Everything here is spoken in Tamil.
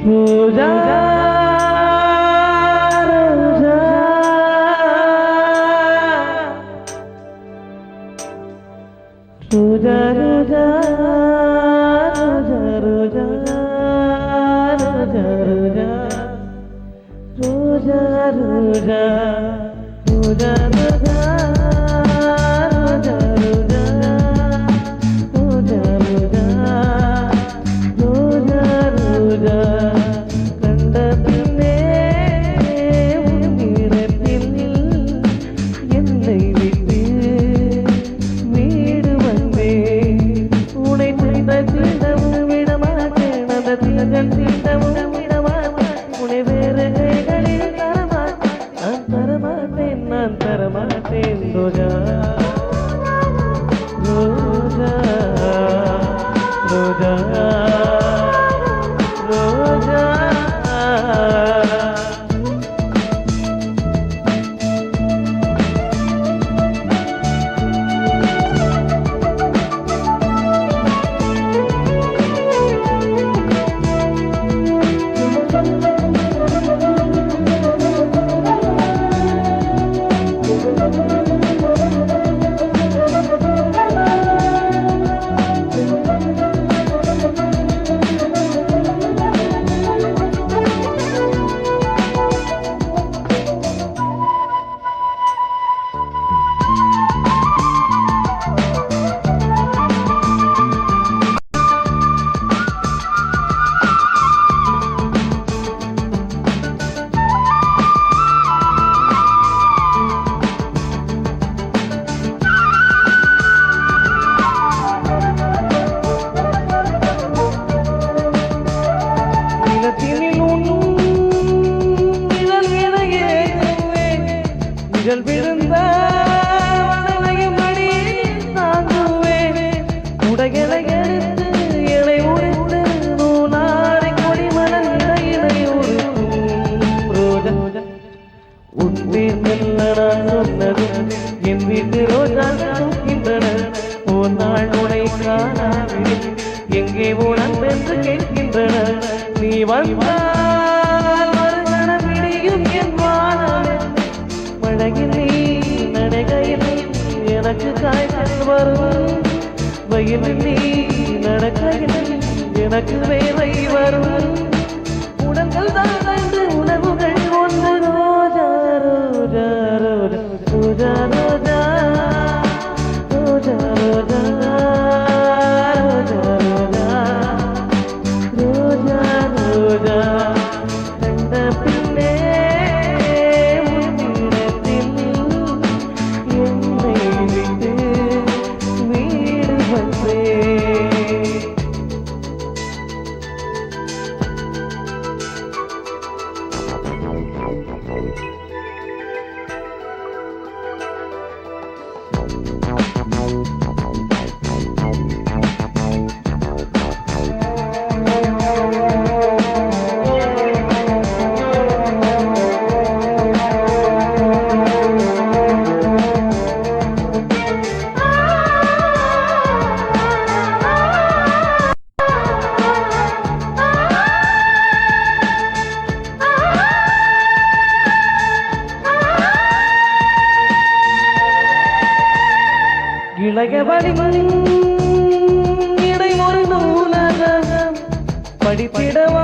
ரோஜா ரோஜா ரோஜா ரோஜா ரோஜா ரோஜா ரோஜா ரோஜா ரோஜா ரோஜா Roja, Roja, Roja, Roja. நிழல் விழுந்த வடலையும் மடியில் தாங்குவேன் உடைகளை எடுத்து இலை உடைத்து நூலாரை கொடி மலர் இலை உருக்கும் ரோஜா உன்பேர் மெல்ல நான் சொன்னதும் என் வீட்டு ரோஜா தூக்கின்றன ஒரு நாள் உனை காணாவில்லை எங்கே உடன் என்று கேட்கின்றன நீ வந்தால் மறுகணம் விடியும் என் வானம் மழையில் நீ நடைகையில் எனக்கு காய்ச்சல் வரும் வயலில் நீ நடக்கையில் எனக்கு வேலை வரும் உடல்கள் தான் ரெண்டு உணவுகள் ஒன்று ரோஜா ரோஜா ரோஜா ரோஜா ரோஜா ரோஜா ரோஜா ரோஜா ரோஜா ரோஜா கண்ட பின்னே இளையவனின் இடை ஒரு நூலகம் படித்திடவா